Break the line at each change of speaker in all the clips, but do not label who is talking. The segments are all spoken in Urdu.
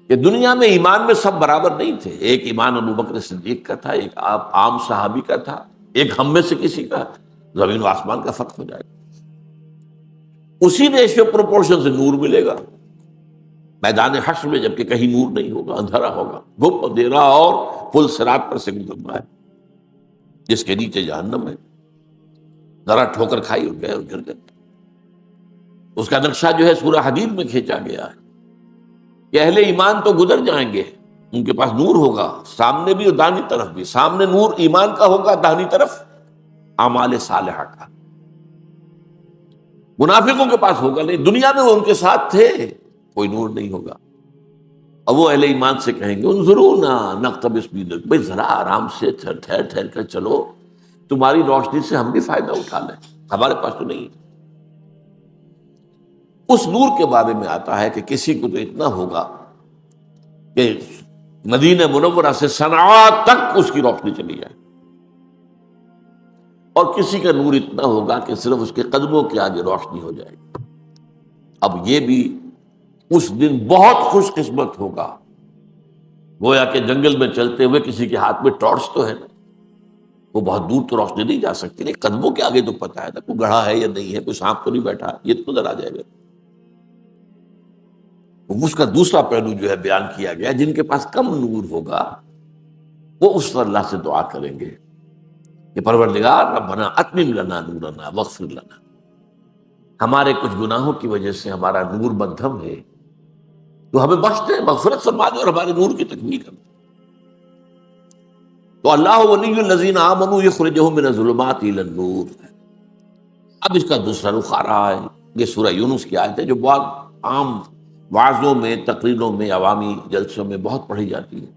کہ دنیا میں ایمان میں سب برابر نہیں تھے. ایک ایمان ابو بکر صدیق کا تھا، ایک عام صحابی کا تھا، ایک ہم میں سے کسی کا. زمین و آسمان کا فرق ہو جائے گا. اسی ریشیو پروپورشن سے نور ملے گا میدان حشر میں، جبکہ کہیں نور نہیں ہوگا، اندھیرا ہوگا، گھپ اندھیرا، اور پل صراط پر سے گزرنا ہے جس کے نیچے جہنم ہے. ذرا ٹھوکر کھائی اور گئے اور گر گئے. اس کا نقشہ جو ہے سورہ حدید میں کھینچا گیا ہے کہ اہل ایمان تو گزر جائیں گے، ان کے پاس نور ہوگا سامنے بھی اور داہنی طرف بھی. سامنے نور ایمان کا ہوگا، داہنی طرف اعمال صالحہ کا. منافقوں کے پاس ہوگا نہیں. دنیا میں وہ ان کے ساتھ تھے، کوئی نور نہیں ہوگا. اب وہ اہل ایمان سے کہیں گے انظرونا نقتبس من نورکم، بھائی ذرا آرام سے ٹھہر ٹھہر کر چلو، تمہاری روشنی سے ہم بھی فائدہ اٹھا لیں، ہمارے پاس تو نہیں. اس نور کے بارے میں آتا ہے کہ کسی کو تو اتنا ہوگا کہ مدینہ منورہ سے صنعاء تک اس کی روشنی چلی جائے، اور کسی کا نور اتنا ہوگا کہ صرف اس کے قدموں کے آگے روشنی ہو جائے گی. اب یہ بھی اس دن بہت خوش قسمت ہوگا. گویا کہ جنگل میں چلتے ہوئے کسی کے ہاتھ میں ٹارچ تو ہے نا، وہ بہت دور تو روشنی نہیں جا سکتی، لیکن قدموں کے آگے تو پتہ ہے نا کوئی گڑھا ہے یا نہیں ہے، کوئی سانپ تو نہیں بیٹھا، یہ تو نظر آ جائے گا. اس کا دوسرا پہلو جو ہے بیان کیا گیا، جن کے پاس کم نور ہوگا وہ اس پر اللہ سے دعا کریں گے کہ پروردگار ربنا اتمم لنا نورنا واغفر لنا، ہمارے کچھ گناہوں کی وجہ سے ہمارا نور مدھم ہے، تو ہمیں بخش دے، مغفرت فرما دے اور ہمارے نور کی تکمیل کر دے. تو اللہ ولی الذین آمنوا یخرجہم من الظلمات الی النور. اب اس کا دوسرا رخ آ رہا ہے. یہ سورہ یونس کی آیت ہے جو بہت عام وعظوں میں، تقریروں میں، عوامی جلسوں میں بہت پڑھی جاتی ہے.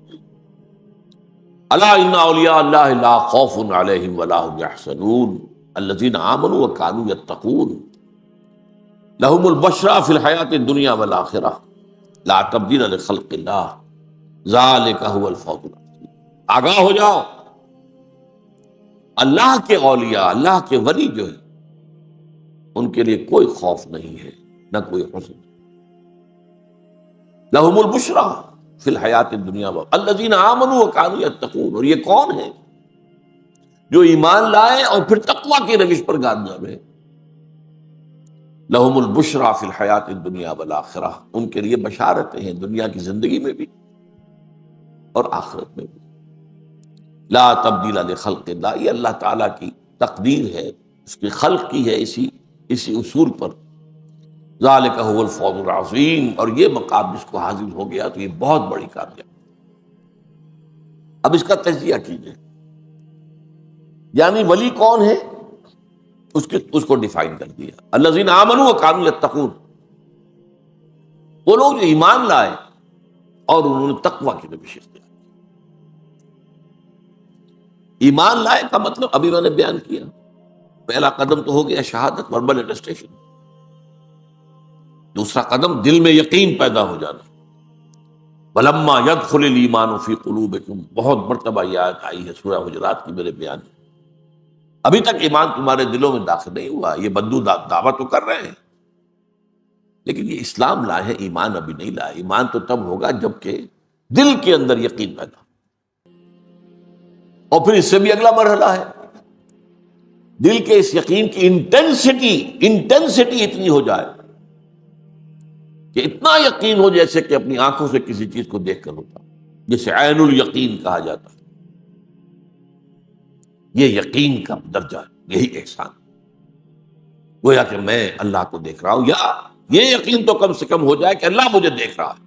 الا ان اولیاء اللہ لا خوف علیہم ولا هم یحزنون الذین آمنوا وکانوا یتقون لهم البشرى فی الحیاۃ الدنیا والآخرہ لا تبدیل لخلق اللہ ذالک هو الفوز العظیم. آگاہ ہو جاؤ، اللہ کے اولیاء، اللہ کے ولی جو ہیں، ان کے لیے کوئی خوف نہیں ہے، نہ کوئی حزن. لهم البشرى فی الحیات الدنیا الذین آمنوا وکانوا یتقون. اور یہ کون ہے؟ جو ایمان لائے اور پھر تقوی کی روش پر گامزن رہے. لهم البشرى فی الحیات الدنیا والآخرہ، ان کے لیے بشارتیں ہیں دنیا کی زندگی میں بھی اور آخرت میں بھی. لا تبدیل لخلق اللہ، یہ اللہ تعالیٰ کی تقدیر ہے، اس کی خلق کی ہے، اسی اصول پر. ذالک هو الفوز العظیم، اور یہ مقام جس کو حاصل ہو گیا تو یہ بہت بڑی کامیابی. اب اس کا تجزیہ کیجئے، یعنی ولی کون ہے اس کو ڈیفائن کر دیا. الذین آمنوا وکانوا یتقون، وہ لوگ جو ایمان لائے اور انہوں نے تقوی کی روش اختیار. ایمان لائے کا مطلب ابھی میں نے بیان کیا، پہلا قدم تو ہو گیا شہادت، وربل اٹیسٹیشن. دوسرا قدم دل میں یقین پیدا ہو جانا. وَلَمَّا يَدْخُلِ الْإِيمَانُ فِي قُلُوبِكُمْ، بہت مرتبہ یہ آیت آئی ہے سورہ حجرات کی میرے بیان میں. ابھی تک ایمان تمہارے دلوں میں داخل نہیں ہوا. یہ بدو دعویٰ تو کر رہے ہیں، لیکن یہ اسلام لائے ہیں، ایمان ابھی نہیں لائے. ایمان تو تب ہوگا جب کہ دل کے اندر یقین پیدا ہو. اور پھر اس سے بھی اگلا مرحلہ ہے، دل کے اس یقین کی انٹینسٹی اتنی ہو جائے کہ اتنا یقین ہو جیسے کہ اپنی آنکھوں سے کسی چیز کو دیکھ کر ہوتا، جسے عین الیقین کہا جاتا ہے. یہ یقین کا درجہ، یہی احسان. گویا کہ میں اللہ کو دیکھ رہا ہوں، یا یہ یقین تو کم سے کم ہو جائے کہ اللہ مجھے دیکھ رہا ہے،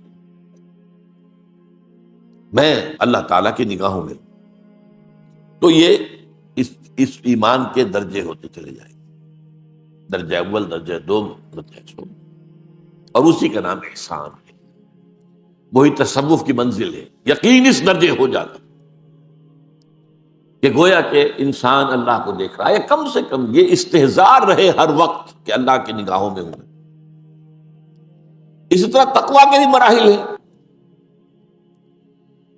میں اللہ تعالیٰ کی نگاہوں میں. تو یہ اس ایمان کے درجے ہوتے چلے جائیں گے، درجہ اول، درجہ دوم، درجہ سوم، اور اسی کا نام احسان ہے. وہی تصوف کی منزل ہے. یقین اس درجے ہو جاتا کہ گویا کہ انسان اللہ کو دیکھ رہا ہے، کم سے کم یہ استحضار رہے ہر وقت کہ اللہ کی نگاہوں میں ہوں. اسی طرح تقویٰ کے بھی مراحل ہیں.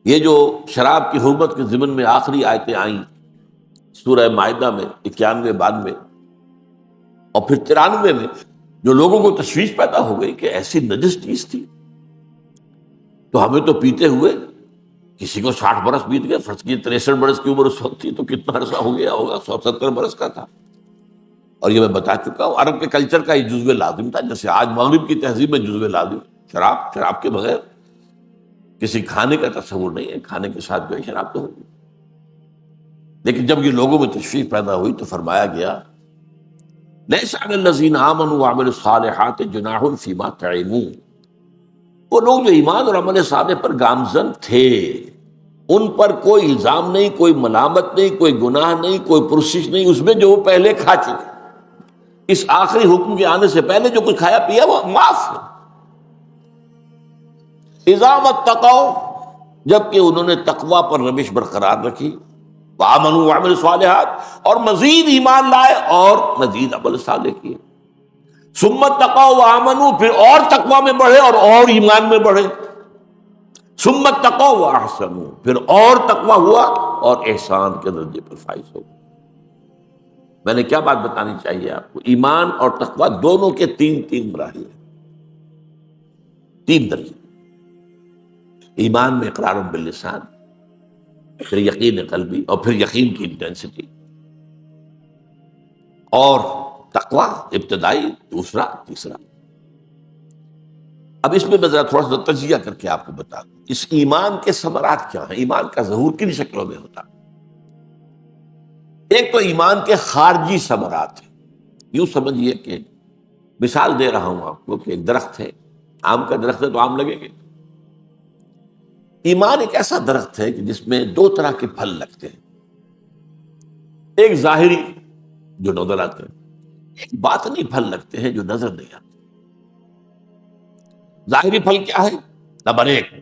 یہ جو شراب کی حرمت کے ضمن میں آخری آیتیں آئیں سورہ مائدہ میں 91 92 اور پھر 93 میں، جو لوگوں کو تشویش پیدا ہو گئی کہ ایسی نجس چیز تھی تو ہمیں تو پیتے ہوئے کسی کو 60 برس بیت گئے، فرض کی 63 برس کی عمر اس وقت تھی، تو کتنا عرصہ ہو گیا ہوگا، 170 برس کا تھا۔ اور یہ میں بتا چکا ہوں، عرب کے کلچر کا یہ جزو لازم تھا، جیسے آج مغرب کی تہذیب میں جزو لازم شراب کے بغیر کسی کھانے کا تصور نہیں ہے، کھانے کے ساتھ جو ہے شراب تو ہوگی۔ لیکن جب یہ لوگوں میں تشریف پیدا ہوئی تو فرمایا گیا لیس علی الذین آمنوا وعملوا الصالحات جناح فیما طعموا، وہ لوگ جو ایمان اور عمل صالح پر گامزن تھے ان پر کوئی الزام نہیں، کوئی ملامت نہیں، کوئی گناہ نہیں، کوئی پرسش نہیں اس میں جو وہ پہلے کھا چکے۔ اس آخری حکم کے آنے سے پہلے جو کچھ کھایا پیا وہ معاف ہے۔ اذا اتقوا، جبکہ انہوں نے تقوی پر روش برقرار رکھی، وآمنوا وعملوا الصالحات، اور مزید ایمان لائے اور مزید عمل صالح کیے، ثم اتقوا وآمنوا، پھر اور تقوی میں بڑھے اور ایمان میں بڑھے، ثم اتقوا واحسنوا، پھر اور تقوی ہوا اور احسان کے درجے پر فائز ہو گئے۔ میں نے کیا بات بتانی چاہیے آپ کو، ایمان اور تقوی دونوں کے تین مراحل ہیں، 3 درجے۔ ایمان میں اقرار باللسان، پھر یقین قلبی، اور پھر یقین کی انٹینسٹی، اور تقوی ابتدائی، دوسرا، تیسرا۔ اب اس میں میں ذرا تھوڑا سا تجزیہ کر کے آپ کو بتا دوں اس ایمان کے ثمرات کیا ہیں، ایمان کا ظہور کن شکلوں میں ہوتا ہے۔ ایک تو ایمان کے خارجی ثمرات ہیں، یوں سمجھیے کہ مثال دے رہا ہوں آپ کو کہ ایک درخت ہے، آم کا درخت ہے تو آم لگیں گے۔ ایمان ایک ایسا درخت ہے کہ جس میں 2 طرح کے پھل لگتے ہیں، ایک ظاہری جو نظر آتے ہیں، ایک باطنی پھل لگتے ہیں جو نظر نہیں آتے۔ ظاہری پھل کیا ہے؟ نمبر 1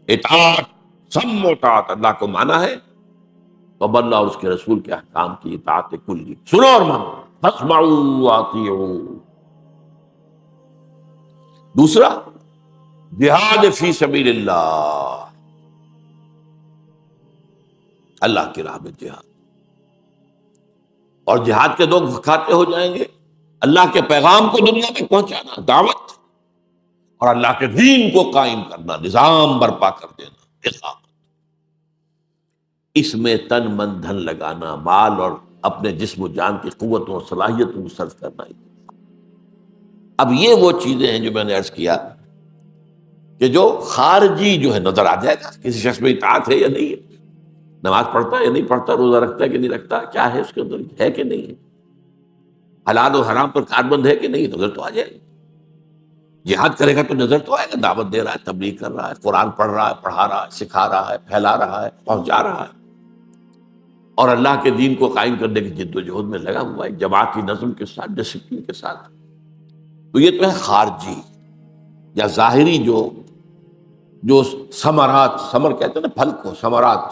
اطاعت، سم و اطاعت، اللہ کو مانا ہے، اور اللہ اور اس کے رسول کے احکام کی اطاعت کلی، سنو اور مانو، فاسمعوا واطیعوا۔ دوسرا جہاد فی سبیل اللہ، اللہ کی راہ میں جہاد، اور جہاد کے 2 کھاتے ہو جائیں گے، اللہ کے پیغام کو دنیا میں پہنچانا، دعوت، اور اللہ کے دین کو قائم کرنا، نظام برپا کر دینا، اقامت۔ اس میں تن من دھن لگانا، مال اور اپنے جسم و جان کی قوتوں اور صلاحیتوں کو صرف کرنا ہی۔ اب یہ وہ چیزیں ہیں جو میں نے عرض کیا کہ جو خارجی جو ہے نظر آ جائے گا، کسی شخص میں اطاعت ہے یا نہیں ہے، نماز پڑھتا ہے یا نہیں پڑھتا، روزہ رکھتا ہے کہ نہیں رکھتا، کیا ہے اس کے اندر، ہے کہ نہیں ہے، حلال و حرام پر کاربند ہے کہ نہیں، نظر تو آ جائے گا۔ جہاد کرے گا تو نظر تو آئے گا، دعوت دے رہا ہے، تبلیغ کر رہا ہے، قرآن پڑھ رہا ہے، پڑھا رہا ہے، سکھا رہا ہے، پھیلا رہا ہے، پہنچا رہا ہے، اور اللہ کے دین کو قائم کرنے کی جد و جہد میں لگا ہوا ہے، جماعتی نظم کے ساتھ، ڈسپلن کے ساتھ۔ تو یہ تو ہے خارجی یا ظاہری جو ثمرات، ثمر کہتے ہیں نا پھل کو، ثمرات۔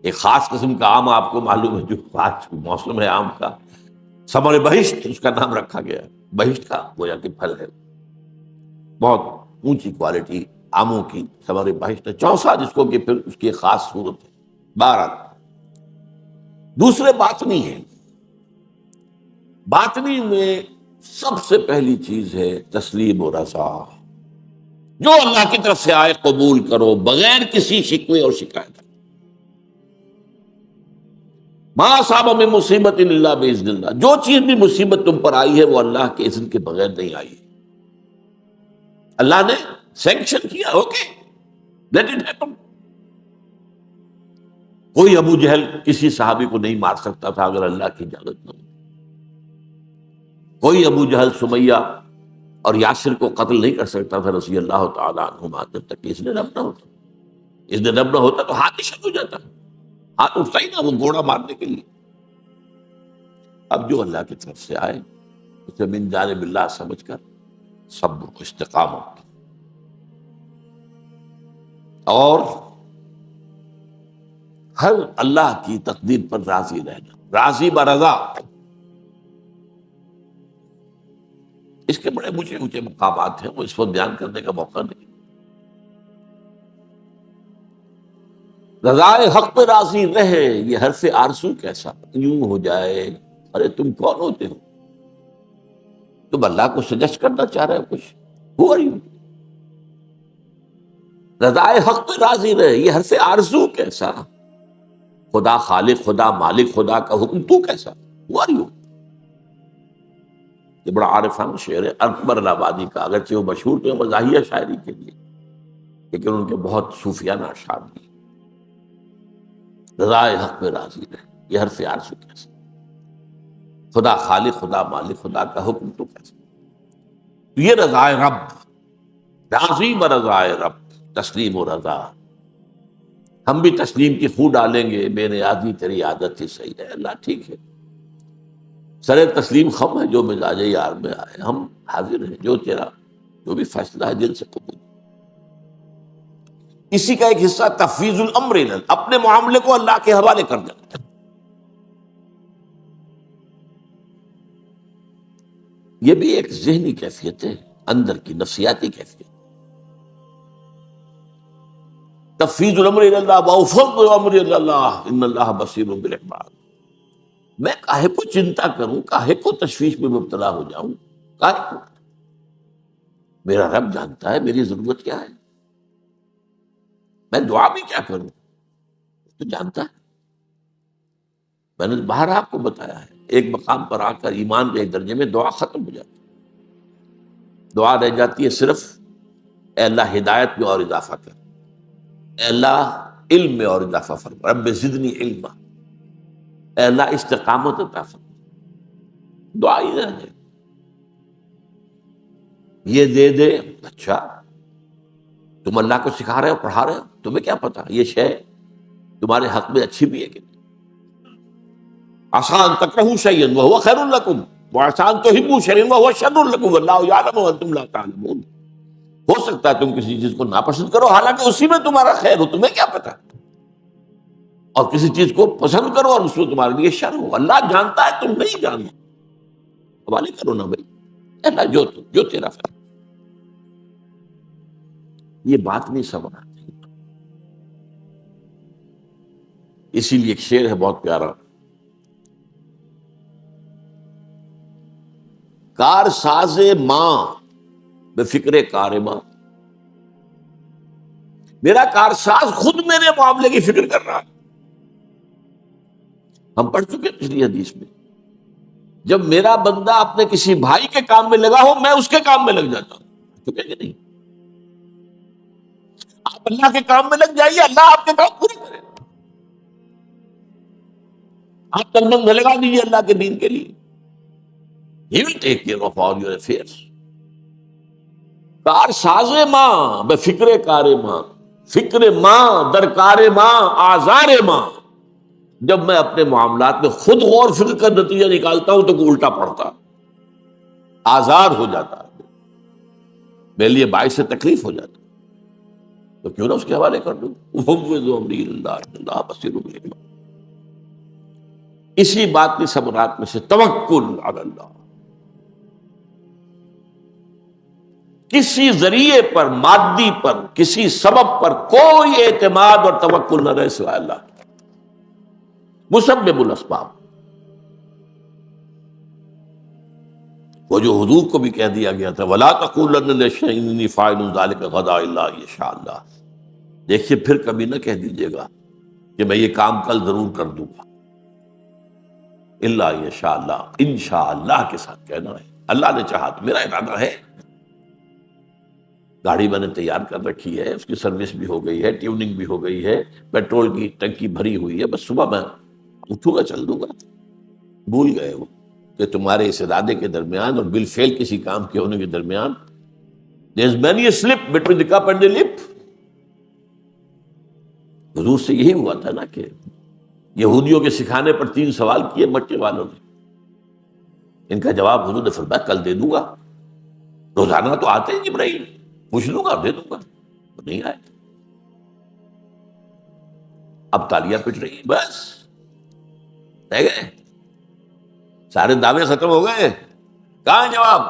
ایک خاص قسم کا آم آپ کو معلوم ہے جو آج موسم ہے آم کا، ثمر بہشت اس کا نام رکھا گیا ہے، بہشت کا گویا کہ پھل ہے، بہت اونچی کوالٹی آموں کی ثمر بہشت ہے، چوسا جس کو کہ پھر اس کی ایک خاص صورت ہے، 12۔ دوسرے باطنی ہے، باطنی میں سب سے پہلی چیز ہے تسلیم و رضا، جو اللہ کی طرف سے آئے قبول کرو بغیر کسی شکوے اور شکایت۔ ما اصاب من مصیبت الا باذن اللہ، جو چیز بھی مصیبت تم پر آئی ہے وہ اللہ کے اذن کے بغیر نہیں آئی، اللہ نے سینکشن کیا، اوکے لیٹ اٹ ہیپن۔ کوئی ابو جہل کسی صحابی کو نہیں مار سکتا تھا اگر اللہ کی اجازت نہ ہو، کوئی ابو جہل سمیہ اور یاسر کو قتل نہیں کر سکتا تھا رضی اللہ تعالیٰ عنہما، جب تک کہ اس نے رب نہ ہوتا، اس نے رب نہ ہوتا تو ہاتھ ہی شک ہو جاتا، ہاتھ اٹھتا ہی نہ وہ گھوڑا مارنے کے لیے۔ اب جو اللہ کی طرف سے آئے اسے من جانب اللہ سمجھ کر صبر و استقامت اور ہر اللہ کی تقدیر پر راضی رہنا، راضی برضا۔ اس کے بڑے اونچے اونچے مقامات ہیں، وہ اس وقت بیان کرنے کا موقع نہیں۔ رضائے حق پہ راضی رہے، یہ حرف آرزو کیسا یوں ہو جائے، ارے تم کون ہوتے ہو، تم اللہ کو سجیسٹ کرنا چاہ رہے ہو کچھ، ہو رہی ہو، رضائے حق پہ راضی رہے، یہ حرف آرزو کیسا؟ خدا خالق، خدا مالک، خدا کا حکم، تو کیسا؟ Who are you؟ یہ بڑا عارفانہ شعر ہے اکبر الہ آبادی کا، اگرچہ وہ مشہور تو ہے مزاحیہ شاعری کے لیے، لیکن ان کے بہت صوفیانہ اشعار بھی۔ رضائے حق پہ راضی رہے، یہ حرف آرزو کیسا؟ خدا خالق، خدا مالک، خدا کا حکم، تو کیسا؟ یہ رضائے رب، راضی برضائے رب، تسلیم و رضا۔ ہم بھی تسلیم کی خو ڈالیں گے، بے نیازی تیری عادت ہی صحیح ہے، اللہ ٹھیک ہے، سر تسلیم خم ہے، جو مزاج یار میں آئے، ہم حاضر ہیں، جو تیرا جو بھی فیصلہ ہے دل سے قبول۔ اسی کا ایک حصہ تفویض الامر الی اللہ، اپنے معاملے کو اللہ کے حوالے کر دینا۔ یہ بھی ایک ذہنی کیفیت ہے، اندر کی نفسیاتی کیفیت۔ تفویض الامر الی اللہ، وافوض امری الی اللہ ان اللہ بصیر بالعباد۔ میں کاہے کو چنتا کروں، کاہے کو تشویش میں مبتلا ہو جاؤں، کاہے کو؟ میرا رب جانتا ہے میری ضرورت کیا ہے، میں دعا بھی کیا کروں تو جانتا ہے۔ میں نے باہر آپ کو بتایا ہے، ایک مقام پر آ کر ایمان کے ایک درجے میں دعا ختم ہو جاتی ہے، دعا رہ جاتی ہے صرف اے اللہ ہدایت میں اور اضافہ کر، اے اللہ علم میں اور اضافہ فرما، رب زدنی علما، اے اللہ استقامت عطا فرما، دعا ہی رہ جائے۔ یہ دے دے، اچھا تم اللہ کو سکھا رہے ہو، پڑھا رہے ہو، تمہیں کیا پتا یہ شے تمہارے حق میں اچھی بھی ہے کہ نہیں؟ آسان تکرہوا شیئا وہو خیر لکم وآسان تحبوا شیئا وہو شر لکم واللہ یعلم وانتم لا تعلمون۔ ہو سکتا ہے تم کسی چیز کو ناپسند کرو، حالانکہ اسی میں تمہارا خیر ہو، تمہیں کیا پتا، اور کسی چیز کو پسند کرو اور اس میں تمہارے لیے شر ہو، اللہ جانتا ہے تم نہیں جانتے، حوالے کرو نا بھائی، اللہ جو تیرا فیصلہ۔ یہ بات نہیں سمجھ آتی، اسی لیے ایک شعر ہے بہت پیارا، کار ساز ماں بے فکر کار ماں، میرا کارساز خود میرے معاملے کی فکر کر رہا ہے۔ ہم پڑھ چکے پچھلی حدیث میں، جب میرا بندہ اپنے کسی بھائی کے کام میں لگا ہو، میں اس کے کام میں لگ جاتا ہوں، چکے کہ نہیں؟ آپ اللہ کے کام میں لگ جائیے، اللہ آپ کے کام پورے کرے گا۔ آپ تن من لگا دیجیے اللہ کے دین کے لیے، He will take care of all your affairs۔ کار ساز ماں بے فکر کار ماں، فکر ماں در کار ماں آزار ماں۔ جب میں اپنے معاملات میں خود غور فکر کا نتیجہ نکالتا ہوں تو کوئی الٹا پڑتا، آزار ہو جاتا، میرے لیے باعث سے تکلیف ہو جاتا، تو کیوں نہ اس کے حوالے کر دوں، اللہ بصیر بالعباد۔ اسی بات کی ثمرات میں سے توکل علی اللہ، کسی ذریعے پر، مادی پر، کسی سبب پر کوئی اعتماد اور توکل نہ رہے سوائے اللہ کی، مسبب الاسباب۔ وہ جو حضور کو بھی کہہ دیا گیا تھا وَلَا تَقُولَنَّ لِشَيْءٍ إِنِّي فَاعِلٌ ذَلِكَ غَدًا إِلَّا أَن يَشَاءَ اللَّهُ، دیکھیے پھر کبھی نہ کہہ دیجیے گا کہ میں یہ کام کل ضرور کر دوں گا، الا یشاء اللہ، انشاءاللہ کے ساتھ کہنا ہے، اللہ نے چاہا تو، میرا ارادہ ہے۔ گاڑی میں نے تیار کر رکھی ہے، اس کی سروس بھی ہو گئی ہے، ٹیوننگ بھی ہو گئی ہے، پیٹرول کی ٹنکی بھری ہوئی ہے، بس صبح میں اٹھوں گا چل دوں گا۔ بھول گئے وہ کہ تمہارے اس ارادے کے درمیان اور بالفعل کسی کام کے ہونے کے درمیان there's many a slip between the cup and the lip۔ حضور سے یہی ہوا تھا نا کہ یہودیوں کے سکھانے پر 3 سوال کیے مکے والوں نے، ان کا جواب حضور نے فرمایا کل دے دوں گا، روزانہ تو آتے ہیں جبرائیل، پوچھ لوں گا دے دوں گا، وہ نہیں آئے، اب تالیاں پٹ رہی ہیں، بس رہ گئے، سارے دعوے ختم ہو گئے، کہاں ہے جواب؟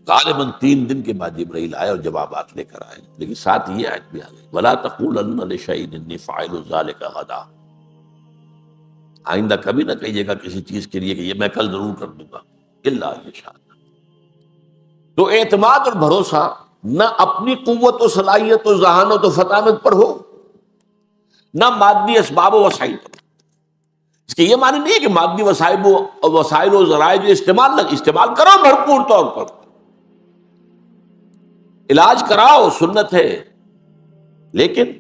غالباً 3 دن کے بعد جبرائیل آئے اور جوابات لے کر آئے، لیکن ساتھ یہ آیت بھی آ گئی وَلَا تَقُولَنَّ لِشَيْءٍ إِنِّي فَاعِلٌ ذَلِكَ غَدًا، آئندہ کبھی نہ کہیے گا کسی چیز کے لیے کہ یہ میں کل ضرور کر دوں گا، الا یشاء۔ تو اعتماد اور بھروسہ نہ اپنی قوت و صلاحیت و ذہانت و فطانت پر ہو، نہ مادی اسباب و وسائل پر۔ اس کے یہ معنی نہیں ہے کہ مادی وسائل و ذرائع جو استعمال کرو بھرپور طور پر، علاج کراؤ، سنت ہے، لیکن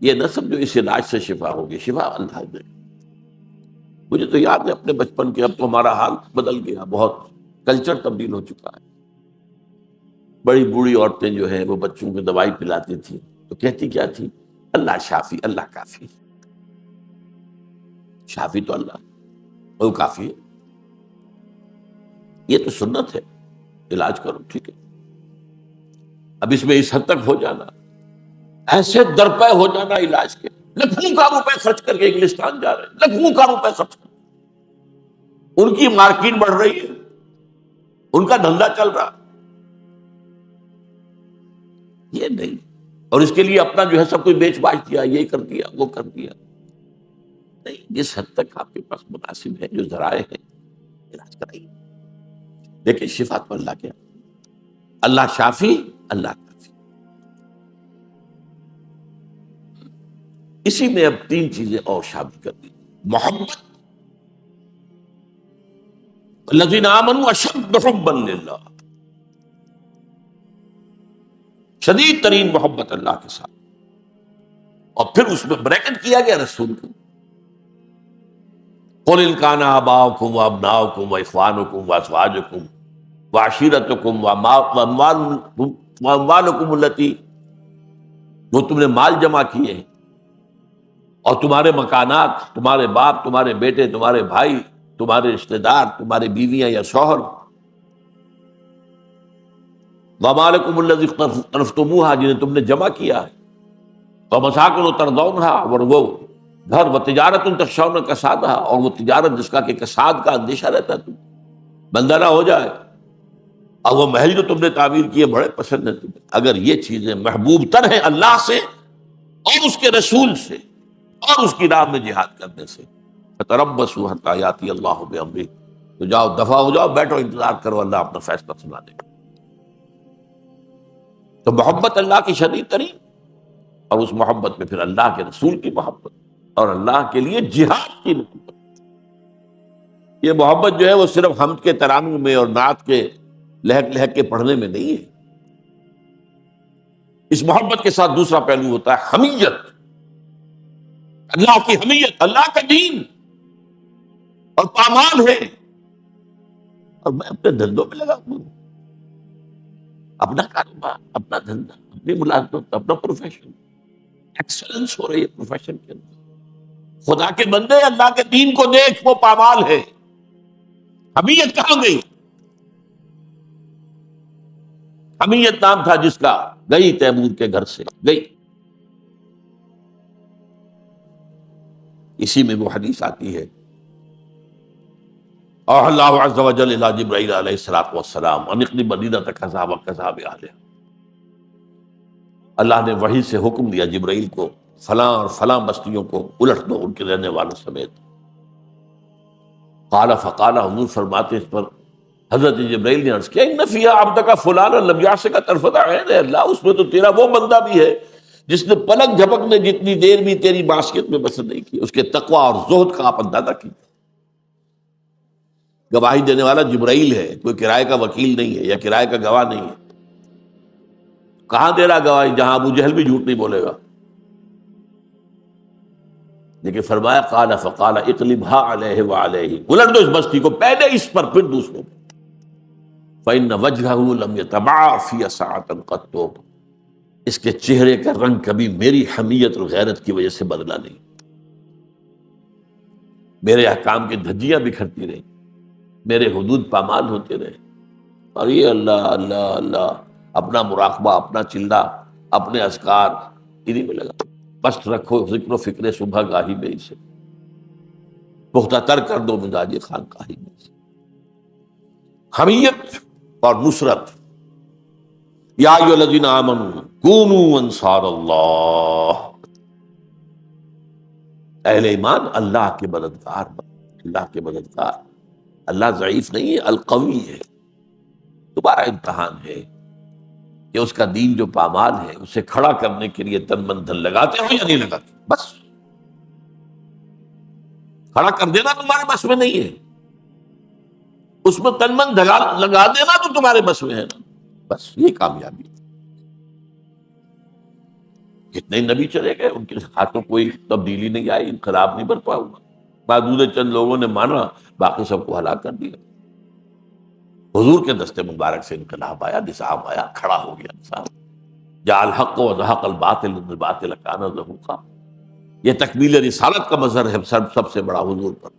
یہ نہ سمجھو اس علاج سے شفا ہوگی، شفا اللہ دے۔ مجھے تو یاد ہے اپنے بچپن کے، اب تو ہمارا حال بدل گیا، بہت کلچر تبدیل ہو چکا ہے۔ بڑی بوڑھی عورتیں جو ہیں وہ بچوں کو دوائی پلاتی تھیں تو کہتی کیا تھی؟ اللہ شافی، اللہ کافی۔ شافی تو اللہ، وہ کافی ہے۔ یہ تو سنت ہے، علاج کرو، ٹھیک ہے۔ اب اس میں اس حد تک ہو جانا، ایسے درپے ہو جانا علاج کے، لاکھوں کا روپے خرچ کر کے انگلستان جا رہے ہیں، لاکھوں کا روپے خرچ کر کے، ان کی مارکیٹ بڑھ رہی ہے، ان کا دھندا چل رہا، یہ نہیں۔ اور اس کے لیے اپنا جو ہے سب کچھ بیچ باچ دیا، یہ کر دیا، وہ کر دیا، نہیں۔ جس حد تک آپ کے پاس مناسب ہے، جو ذرائع ہیں، علاج کرائیے، دیکھیں شفا تو اللہ کے، اللہ شافی، اللہ کافی۔ اسی میں اب تین چیزیں اور شامل کر دی: محبت، الذین آمنوا اشد حبا للہ، شدید ترین محبت اللہ کے ساتھ، اور پھر اس میں بریکٹ کیا گیا رسول کو، قل ان کان آباؤکم وابناؤکم واخوانکم وازواجکم وعشیرتکم واموالکم التی، وہ تم نے مال جمع کیے ہیں، اور تمہارے مکانات، تمہارے باپ، تمہارے بیٹے، تمہارے بھائی، تمہارے رشتہ دار، تمہاری بیویاں یا شوہر، واموالکم التی اقترفتموہا، جنہیں تم نے جمع کیا ہے، ومساکن ترضونہا، اور وہ گھر، وتجارت تخشون کسادہا، اور وہ تجارت جس کا کہ کساد کا اندیشہ رہتا ہے، تم بندہ نہ ہو جائے، اور وہ محل جو تم نے تعمیر کیے بڑے پسند ہیں تمہیں۔ اگر یہ چیزیں محبوب تر ہیں اللہ سے اور اس کے رسول سے اور اس کی راہ میں جہاد کرنے سے، فتربصوا حتی یاتی اللہ بامرہ، تو جاؤ، دفع ہو جاؤ، بیٹھو، انتظار کرو، اللہ اپنا فیصلہ سنا دے گا۔ تو محبت اللہ کی شدید ترین، اور اس محبت میں پھر اللہ کے رسول کی محبت اور اللہ کے لیے جہاد کی محبت۔ یہ محبت جو ہے وہ صرف حمد کے ترانوں میں اور نعت کے لہک لہک کے پڑھنے میں نہیں ہے۔ اس محبت کے ساتھ دوسرا پہلو ہوتا ہے حمیت، اللہ کی حمیت، اللہ کا دین اور پامال ہے، اور میں اپنے دھندوں میں لگا ہوں، اپنا کاروبار، اپنا دھندا، اپنی ملازمت، اپنا پروفیشن، ایکسلنس ہو رہی ہے پروفیشن کے اندر۔ خدا کے بندے، اللہ کے دین کو دیکھ، وہ پامال ہے، حمیت کہاں گئی؟ حمیت نام تھا جس کا، گئی تیمور کے گھر سے گئی۔ اسی میں وہ حدیث آتی ہے، اور اللہ عز و جل الی جبرائیل علیہ الصلوۃ والسلام ان اقلب مدینہ کذا و کذا بأہلہا، اللہ نے وحی سے حکم دیا جبرائیل کو، فلاں اور فلاں بستیوں کو الٹ دو ان کے رہنے والوں سمیت۔ قال فقال، حضور فرماتے اس پر حضرت جبرائیل نے عرض کیا، ان فیہا عبدک فلانا لم یعصک طرفۃ عین، اللہ اس میں تو تیرا وہ بندہ بھی ہے جس نے پلک جھپکنے جتنی دیر بھی تیری معصیت میں بسر نہیں کی۔ اس کے تقوی اور زہد کا آپ اندازہ کیجیے۔ گواہی دینے والا جبرائیل ہے، کوئی کرائے کا وکیل نہیں ہے یا کرائے کا گواہ نہیں ہے۔ کہاں دے رہا گواہی؟ جہاں ابو جہل بھی جھوٹ نہیں بولے گا۔ لیکن فرمایا قال فقال اقلبھا علیہ وعلیہ، الٹ دو اس بستی کو، پہلے اس پر پھر دوسروں پر۔ فإن وجهه لم يتبع في ساعة قط، اس کے چہرے کا رنگ کبھی میری حمیت اور غیرت کی وجہ سے بدلا نہیں، میرے احکام کی دھجیاں بکھرتی رہی، میرے حدود پامال ہوتے رہے، اور یہ اللہ اللہ اللہ، اپنا مراقبہ، اپنا چلہ، اپنے اذکار انہی میں لگا۔ بس رکھو ذکر و فکر صبح گاہی میں سے، پختہ تر کر دو مزاج خانقاہی میں سے۔ حمیت اور نصرت، یا ایھا الذین آمنوا کونوا انصار اللہ، اہل ایمان اللہ کے مددگار، اللہ کے مددگار۔ اللہ ضعیف نہیں ہے، القوی ہے۔ دوبارہ امتحان ہے کہ اس کا دین جو پامال ہے اسے کھڑا کرنے کے لیے تن من دھن لگاتے ہو یا نہیں لگاتے. بس کھڑا کر دینا تمہارے بس میں نہیں ہے، اس میں تن من لگا دینا تو تمہارے بس میں ہے نا. بس یہ کامیابی. کتنے نبی چلے گئے، ان کے ہاتھوں کوئی تبدیلی نہیں آئی، انقلاب نہیں برپا ہوا. محدود چند لوگوں نے مانا، باقی سب کو ہلاک کر دیا. حضور کے دستے مبارک سے انقلاب آیا، نظام آیا، کھڑا ہو گیا نظام. جاء الحق وزهق الباطل ان الباطل کان زهوقا. یہ تکمیل رسالت کا مظہر ہے سب سے بڑا حضور پر،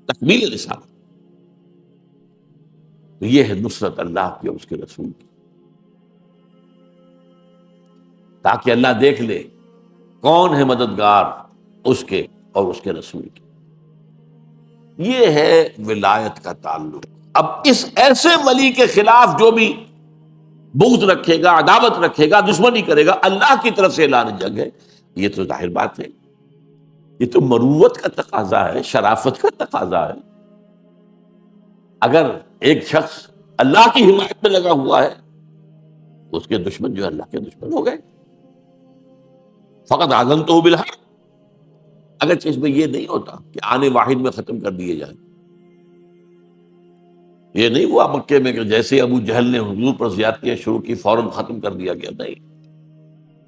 تکمیل رسالت. تو یہ ہے نصرت اللہ کی اور اس کے رسول کی، تاکہ اللہ دیکھ لے کون ہے مددگار اس کے اور اس کے رسول کے. یہ ہے ولایت کا تعلق. اب اس ایسے ولی کے خلاف جو بھی بغض رکھے گا، عداوت رکھے گا، دشمنی کرے گا، اللہ کی طرف سے اعلان جنگ ہے. یہ تو ظاہر بات ہے، یہ تو مروت کا تقاضا ہے، شرافت کا تقاضا ہے. اگر ایک شخص اللہ کی حمایت میں لگا ہوا ہے، اس کے دشمن جو اللہ کے دشمن ہو گئے. فقط آذنتہ بالحق. اگرچہ اس میں یہ نہیں ہوتا کہ آنے واحد میں ختم کر دیے جائیں. یہ نہیں ہوا مکے میں کہ جیسے ابو جہل نے حضور پر زیادتیاں شروع کی فوراً ختم کر دیا گیا. نہیں،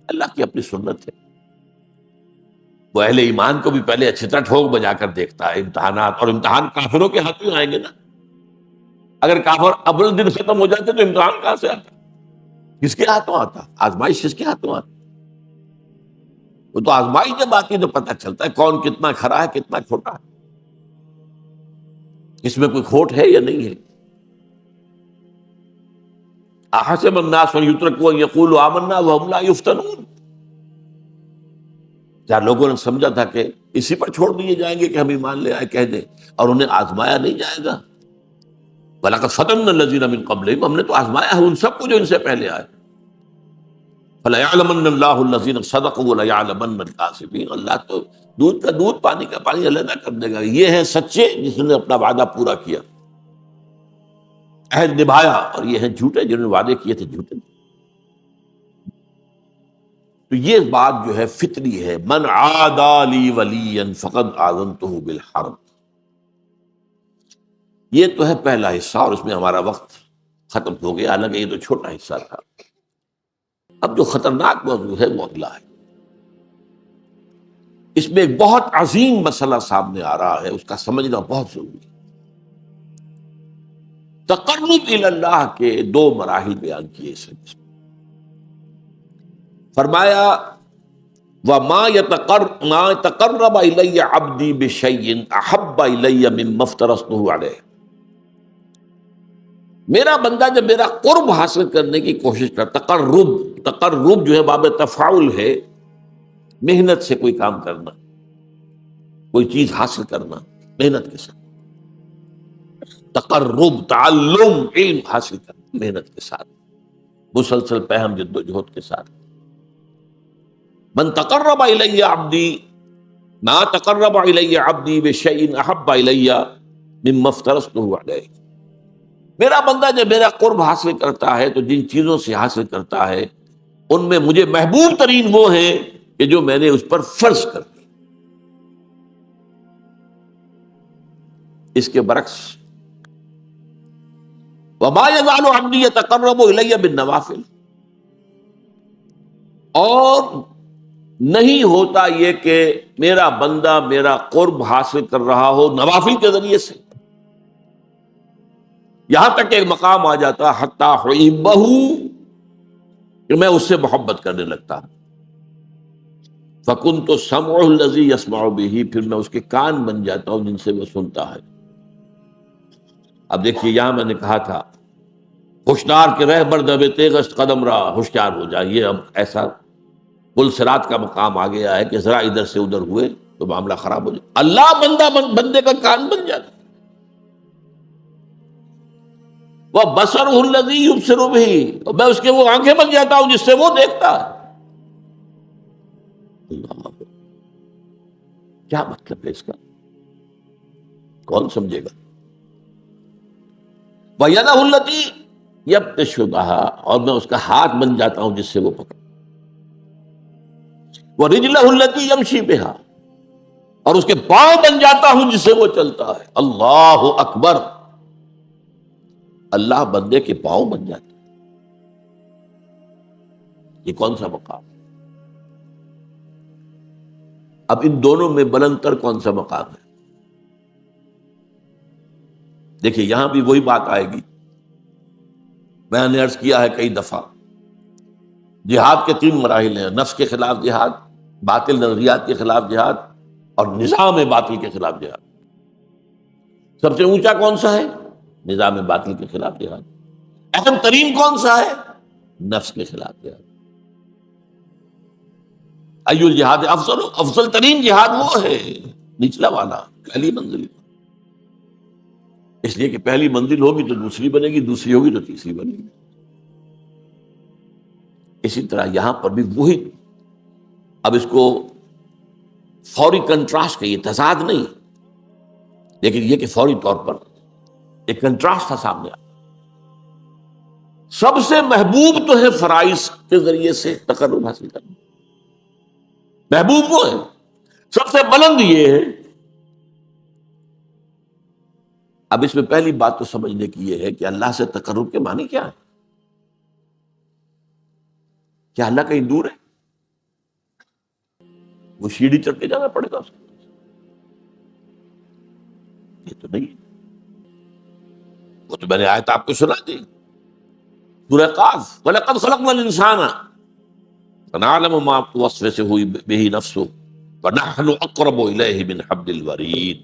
اللہ کی اپنی سنت ہے. وہ اہل ایمان کو بھی پہلے اچھی طرح ٹھوک بجا کر دیکھتا ہے، امتحانات. اور امتحان کافروں کے ہاتھ میں آئیں گے نا. اگر کافر اول دن ختم ہو جاتے تو امتحان کہاں سے آتا؟ کس کے ہاتھوں آتا؟ آزمائش کس کے ہاتھوں آتا؟ وہ تو آزمائش جب آتی ہے تو پتہ چلتا ہے کون کتنا کھرا ہے، کتنا کھوٹا ہے، اس میں کوئی کھوٹ ہے یا نہیں ہے. احسب الناس ان یترکوا ان یقولوا آمنا وهم لا یفتنون. کیا لوگوں نے سمجھا تھا کہ اسی پر چھوڑ دیے جائیں گے کہ ہم ایمان لے آئے کہہ دیں، اور انہیں آزمایا نہیں جائے گا؟ وَلَقَدْ فَتَنَّا الَّذِينَ مِن قَبْلِهِمْ. ہم نے تو آزمایا ہے ان سب کو جو ان سے پہلے آئے. فَلَيَعْلَمَنَّ اللَّهُ الَّذِينَ صَدَقُوا وَلَيَعْلَمَنَّ الْكَاذِبِينَ. اللہ تو دودھ کا دودھ، پانی کا پانی علیحدہ کر دے گا. یہ ہے سچے جس نے اپنا وعدہ پورا کیا، عہد نبھایا، اور یہ ہیں جھوٹے جنہوں نے وعدے کیے تھے جھوٹے. تو یہ بات جو ہے فطری ہے. من عادى لي وليا فقد آذنته بالحرب. یہ تو ہے پہلا حصہ، اور اس میں ہمارا وقت ختم ہو گیا. حالانکہ یہ تو چھوٹا حصہ تھا. اب جو خطرناک موضوع ہے وہ اگلا ہے. اس میں ایک بہت عظیم مسئلہ سامنے آ رہا ہے، اس کا سمجھنا بہت ضروری ہے. تقرب الی اللہ کے دو مراحل بیان کیے اس میں. فرمایا وَمَا تَقَرَّبَ إِلَيَّ عَبْدِي بِشَيْءٍ أَحَبَّ إِلَيَّ مِمَّا افْتَرَضْتُهُ عَلَيْهِ. میرا بندہ جب میرا قرب حاصل کرنے کی کوشش کرتا، تقرب جو ہے باب تفاعل ہے، محنت سے کوئی کام کرنا، کوئی چیز حاصل کرنا محنت کے ساتھ. تقرب، تعلم، علم حاصل کرنا محنت کے ساتھ، مسلسل پہم جد و جہد کے ساتھ. من تقرب الی عبدی ما تقرب الی عبدی بشیء احب الی مما افترضته علیہ. میرا بندہ جب میرا قرب حاصل کرتا ہے تو جن چیزوں سے حاصل کرتا ہے ان میں مجھے محبوب ترین وہ ہیں کہ جو میں نے اس پر فرض کر دی. اس کے برعکس وما یزال عبدی یتقرب الی بالنوافل. اور نہیں ہوتا یہ کہ میرا بندہ میرا قرب حاصل کر رہا ہو نوافل کے ذریعے سے، یہاں تک کہ ایک مقام آ جاتا حتی احبہ، کہ میں اس سے محبت کرنے لگتا ہوں. فکنت سمعہ الذی یسمع بہ، پھر میں اس کے کان بن جاتا ہوں جن سے وہ سنتا ہے. اب دیکھیے یہاں میں نے کہا تھا ہوشیار کے رہبر دب تیغست قدم رہا، ہوشیار ہو جائیے. اب ایسا پل صراط کا مقام آ گیا ہے کہ ذرا ادھر سے ادھر ہوئے تو معاملہ خراب ہو جائے. اللہ بندے کا کان بن جاتا. وہ بصرہ الذی یبصر بہ، میں اس کے وہ آنکھیں بن جاتا ہوں جس سے وہ دیکھتا ہے. اللہ، کیا مطلب ہے اس کا؟ کون سمجھے گا؟ وَیَدَهُ الَّتِی یبطش بہا، اور میں اس کا ہاتھ بن جاتا ہوں جس سے وہ پکڑ، وَرِجْلَهُ الَّتِي يَمْشِي بِهَا، اور اس کے پاؤں بن جاتا ہوں جس سے وہ چلتا ہے۔ اللہ اکبر، اللہ بندے کے پاؤں بن جاتا ہے، یہ کون سا مقام؟ اب ان دونوں میں بلند تر کون سا مقام ہے؟ دیکھیے یہاں بھی وہی بات آئے گی، میں نے عرض کیا ہے کئی دفعہ، جہاد کے 3 مراحل ہیں: نفس کے خلاف جہاد، باطل نظریات کے خلاف جہاد، اور نظام باطل کے خلاف جہاد۔ سب سے اونچا کون سا ہے؟ نظام باطل کے خلاف جہاد۔ اہم ترین کون سا ہے؟ نفس کے خلاف جہاد۔ ای الجہاد افضل، افضل ترین جہاد وہ ہے نچلا والا، پہلی منزل، اس لیے کہ پہلی منزل ہوگی تو دوسری بنے گی، دوسری ہوگی تو تیسری بنے گی۔ اسی طرح یہاں پر بھی وہی، اب اس کو فوری کنٹراسٹ کہیے، تضاد نہیں، لیکن یہ کہ فوری طور پر ایک کنٹراسٹ تھا سامنے آیا۔ سب سے محبوب تو ہے فرائض کے ذریعے سے تقرب حاصل کرنا، محبوب وہ ہے، سب سے بلند یہ ہے۔ اب اس میں پہلی بات تو سمجھنے کی یہ ہے کہ اللہ سے تقرب کے معنی کیا ہے؟ کیا اللہ کہیں دور ہے؟ وہ سیڑھی چڑھ کے جانا پڑے گا اس کو؟ یہ تو نہیں ہے، وہ تو میں نے آیت آپ کو سنا دی، سورہ قاف، وَلَقَدْ خَلَقْنَا الْإِنسَانَ وَنَعْلَمُ مَا تُوَسْوِسُ بِهِ نَفْسُهُ وَنَحْنُ أَقْرَبُ إِلَيْهِ مِنْ حَبْلِ الْوَرِيدِ۔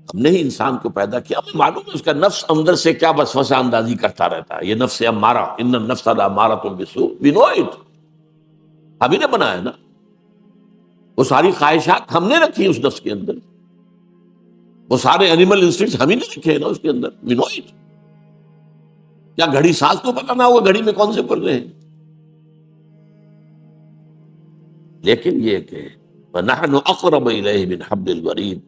ہم نے ہی انسان کو پیدا کیا، ہمیں معلوم ہے اس کا نفس اندر سے کیا وسوسہ اندازی کرتا رہتا ہے، یہ نفس امارہ، ان النفس لامارۃ بالسوء، we know it، ہم ہی نے بنایا نا، وہ ساری خواہشات ہم نے رکھی اس نفس کے اندر، وہ سارے اینیمل انسٹنکٹس ہم ہی نے رکھے ہیں نا اس کے اندر، we know it۔ کیا گھڑی ساز کو پکڑنا ہوگا گھڑی میں کون سے پردے ہیں؟ لیکن یہ کہ وَنَحْنُ أَقْرَبُ إِلَيْهِ مِنْ حَبْلِ الْوَرِيدِ،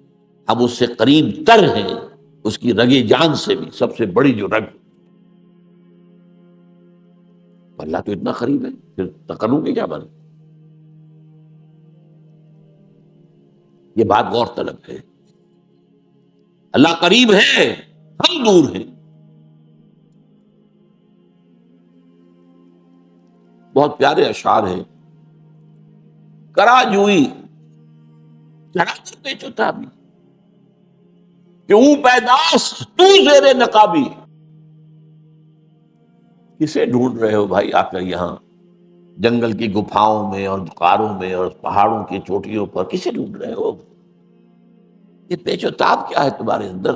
ہم اس سے قریب تر ہیں اس کی رگ جان سے بھی، سب سے بڑی جو رگ، اللہ تو اتنا قریب ہے، پھر تقرب کے کیا بنے؟ یہ بات غور طلب ہے، اللہ قریب ہے، ہم دور ہیں۔ بہت پیارے اشعار ہیں: کرا جوئی چڑھا کر پیچ اتابی، کہ اوں پیداست تو زیر نقابی۔ کسے ڈھونڈ رہے ہو بھائی آپ یہاں جنگل کی گپھاؤں میں اور غاروں میں اور پہاڑوں کی چوٹیوں پر، کسے ڈھونڈ رہے ہو؟ یہ پیچ و تاب کیا ہے تمہارے اندر؟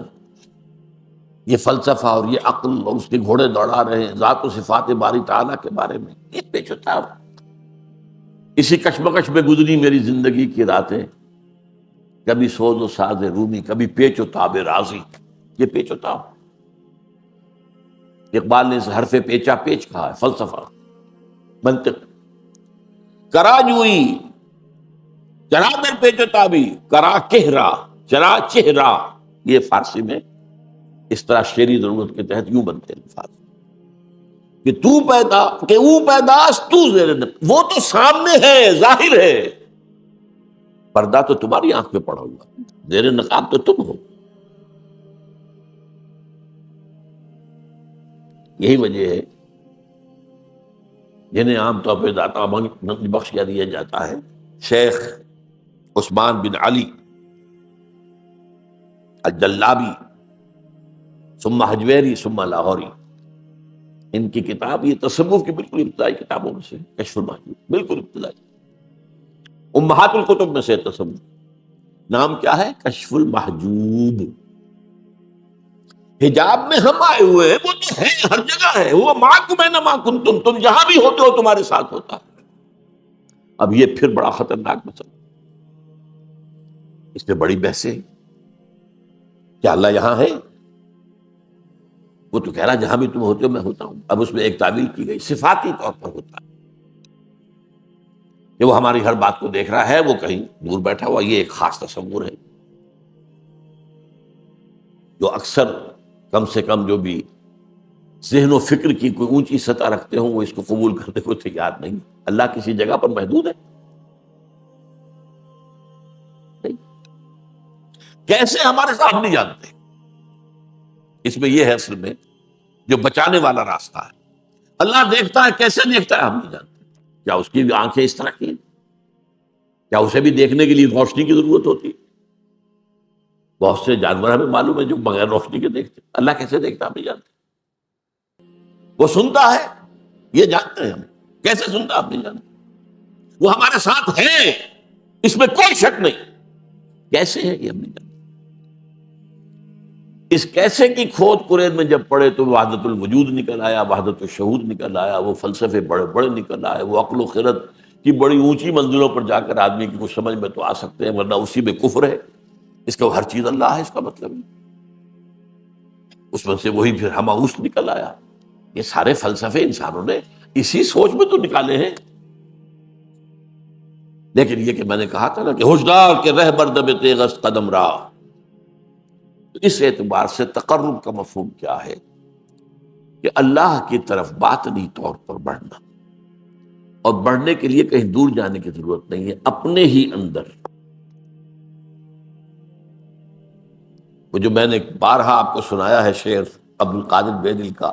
یہ فلسفہ اور یہ عقل اور اس کے گھوڑے دوڑا رہے ہیں ذات و صفات باری تعالیٰ کے بارے میں، یہ پیچ و تاب۔ اسی کشمکش میں گزری میری زندگی کی راتیں، کبھی سوز و ساز رومی، کبھی پیچ و تاب رازی، یہ پیچ و تاب۔ اقبال نے اس حرف پیچا پیچ کہا ہے، فلسفہ، منطق۔ کرا جوئی چرا در پیچ و تابی، کرا کہرا چرا چہرا، یہ فارسی میں اس طرح شعری ضرورت کے تحت یوں بنتے ہیں الفاظ کہ تو پیدا، کہ او پیداست تو زیر نقاب، وہ تو سامنے ہے، ظاہر ہے، پردہ تو تمہاری آنکھ پہ پڑا ہوا، زیر نقاب تو تم ہو۔ یہی وجہ ہے جنہیں عام طور پہ داتا بخش کیا دیا جاتا ہے، شیخ عثمان بن علی الجلابی ثم حجویری ثم لاہوری، ان کی کتاب یہ تصوف کی بالکل ابتدائی کتابوں میں سے، کشف المحجوب، بالکل ابتدائی، امہات الکتب میں سے تصوف، نام کیا ہے؟ کشف المحجوب۔ حجاب میں ہم آئے ہوئے ہیں، وہ تو ہے، ہر جگہ ہے، وہ معکم اینما کنتم، تم جہاں بھی ہوتے ہو تمہارے ساتھ ہوتا ہے۔ اب یہ پھر بڑا خطرناک مسئلہ، اس میں بڑی بحثیں، کیا اللہ یہاں ہے؟ وہ تو کہہ رہا جہاں بھی تم ہوتے ہو میں ہوتا ہوں۔ اب اس میں ایک تعبیر کی گئی، صفاتی طور پر ہوتا ہے کہ وہ ہماری ہر بات کو دیکھ رہا ہے، وہ کہیں دور بیٹھا ہوا، یہ ایک خاص تصور ہے جو اکثر کم سے کم جو بھی ذہن و فکر کی کوئی اونچی سطح رکھتے ہوں وہ اس کو قبول کرنے کو تیار نہیں. اللہ کسی جگہ پر محدود ہے؟ نہیں. کیسے ہمارے ساتھ نہیں جانتے. اس میں یہ ہے اصل میں جو بچانے والا راستہ ہے. اللہ دیکھتا ہے، کیسے دیکھتا ہے ہم نہیں جانتے. کیا اس کی آنکھیں اس طرح کی ہیں؟ کیا اسے بھی دیکھنے کے لیے روشنی کی ضرورت ہوتی ہے؟ بہت سے جانور ہمیں معلوم ہے جو بغیر روشنی کے دیکھتے ہیں. اللہ کیسے دیکھتا ہم نہیں جانتے. وہ سنتا ہے، یہ جانتے ہیں ہم. کیسے سنتا ہم نہیں جانتے. وہ ہمارے ساتھ ہے، اس میں کوئی شک نہیں. کیسے ہے یہ ہم نہیں جانتے. اس کیسے کی کھود قرآن میں جب پڑھے تو وحدت الوجود نکل آیا، وحدت الشہود نکل آیا، وہ فلسفے بڑے بڑے نکل آئے، وہ عقل و خرد کی بڑی اونچی منزلوں پر جا کر آدمی کی کچھ سمجھ میں تو آ سکتے ہیں، ورنہ اسی میں کفر ہے. اس کا ہر چیز اللہ ہے، اس کا مطلب ہے. اس میں سے وہی پھر ہماؤس نکل آیا. یہ سارے فلسفے انسانوں نے اسی سوچ میں تو نکالے ہیں. لیکن یہ کہ میں نے کہا تھا نا کہ ہوشدار کے رہ بردب تیغست قدم راہ. اس اعتبار سے تقرب کا مفہوم کیا ہے کہ اللہ کی طرف باطنی طور پر بڑھنا، اور بڑھنے کے لیے کہیں دور جانے کی ضرورت نہیں ہے، اپنے ہی اندر. وہ جو میں نے بارہا آپ کو سنایا ہے شعر عبد القادر بیدل کا،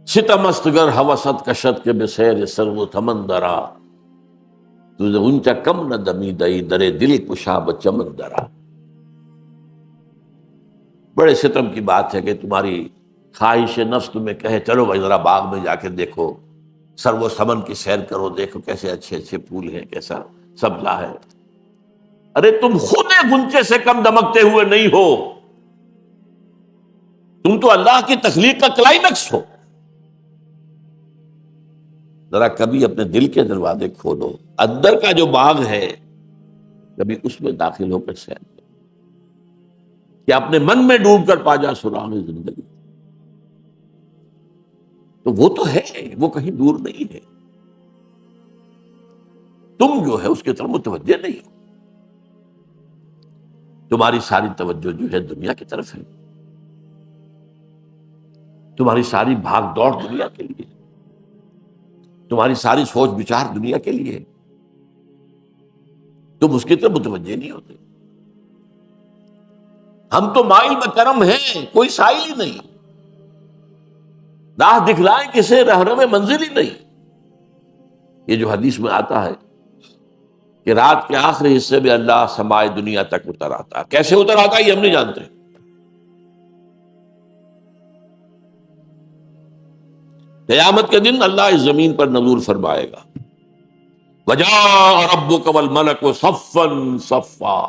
ستم است گر ہوست کشت کے بسیر سرو و تھمن درا، تجھے اونچا کم نہ دمی دئی درے دل کشا بچمن درا. بڑے ستم کی بات ہے کہ تمہاری خواہش نفس تمہیں کہے چلو بھائی ذرا باغ میں جا کے دیکھو، سرو و سمن کی سیر کرو، دیکھو کیسے اچھے اچھے پھول ہیں، کیسا سبزہ ہے. ارے تم خود گنچے سے کم دمکتے ہوئے نہیں ہو، تم تو اللہ کی تخلیق کا کلائمیکس ہو. ذرا کبھی اپنے دل کے دروازے کھولو، اندر کا جو باغ ہے کبھی اس میں داخل ہو کر سیر کرو، کہ اپنے من میں ڈوب کر پا جا سراغ زندگی. تو وہ تو ہے، وہ کہیں دور نہیں ہے. تم جو ہے اس کی طرف متوجہ نہیں ہو. تمہاری ساری توجہ جو ہے دنیا کی طرف ہے، تمہاری ساری بھاگ دوڑ دنیا کے لیے، تمہاری ساری سوچ بچار دنیا کے لیے. تم اس کی طرف متوجہ نہیں ہوتے. ہم تو مائل بکرم ہیں، کوئی سائل ہی نہیں. راہ دکھلائیں کسے رہنم منزل ہی نہیں. یہ جو حدیث میں آتا ہے کہ رات کے آخری حصے میں اللہ سمائے دنیا تک اتر آتا ہے. کیسے اتر آتا ہے یہ ہم نہیں جانتے. قیامت کے دن اللہ اس زمین پر نزول فرمائے گا. وجاء ربک والملک صفا صفا.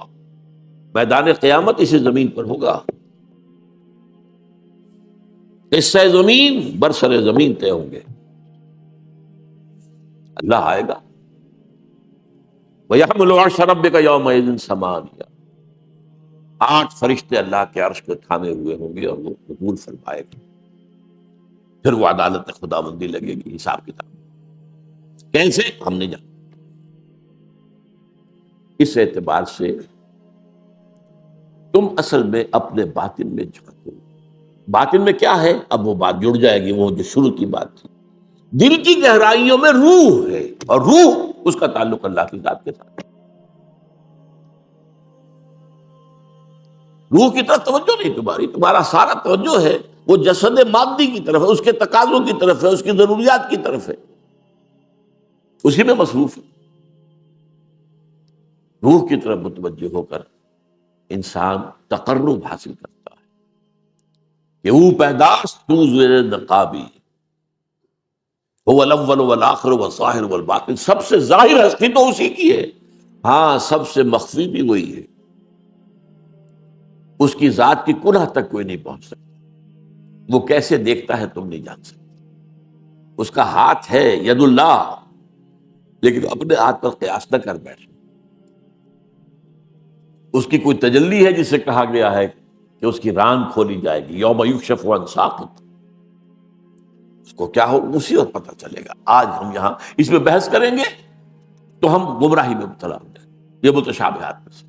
میدان قیامت اسی زمین پر ہوگا. حصہ زمین برسر زمین طے ہوں گے. اللہ آئے گا. وَيَحْمِلُ عَرْشَ رَبِّكَ يَوْمَئِذٍ ثَمَانِيَةٌ. 8 فرشتے اللہ کے عرش کو تھامے ہوئے ہوں گے اور وہ حضور فرمائے گا. پھر وہ عدالت خداوندی لگے گی، حساب کتاب. کیسے ہم نہیں جانتے. اس اعتبار سے تم اصل میں اپنے باطن میں جھانکو. باطن میں کیا ہے؟ اب وہ بات جڑ جائے گی، وہ جو شروع کی بات تھی. دل کی گہرائیوں میں روح ہے، اور روح اس کا تعلق اللہ کی ذات کے ساتھ. روح کی طرف توجہ نہیں تمہاری، تمہارا سارا توجہ ہے وہ جسد مادی کی طرف ہے، اس کے تقاضوں کی طرف ہے، اس کی ضروریات کی طرف ہے، اسی میں مصروف ہے. روح کی طرف متوجہ ہو کر انسان تقرب حاصل کرتا ہے کہ او پیداست تو زیر نقابی هو الاول والآخر والظاہر والباطن. سب سے ظاہر ہستی تو اسی کی ہے، ہاں سب سے مخفی بھی وہی ہے. اس کی ذات کی کنہ تک کوئی نہیں پہنچ سکتا. وہ کیسے دیکھتا ہے تم نہیں جان سکتے. اس کا ہاتھ ہے ید اللہ، لیکن اپنے ہاتھ پر قیاس نہ کر بیٹھ. اس کی کوئی تجلی ہے جسے کہا گیا ہے کہ اس کی ران کھولی جائے گی. یوم یکشف عن ساق. اس کو کیا ہو اسی وقت پتہ چلے گا. آج ہم یہاں اس میں بحث کریں گے تو ہم گمراہی میں مبتلا ہو جائیں گے. یہ متشابہات میں سے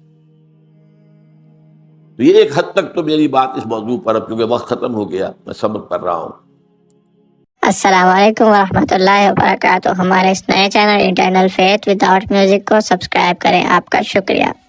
تو یہ ایک حد تک تو میری بات اس موضوع پر، اب چونکہ وقت ختم ہو گیا، میں سبق کر رہا ہوں۔
السلام علیکم ورحمۃ اللہ وبرکاتہ۔ ہمارے اس نئے channel internal faith without music کو سبسکرائب کریں۔ آپ کا شکریہ۔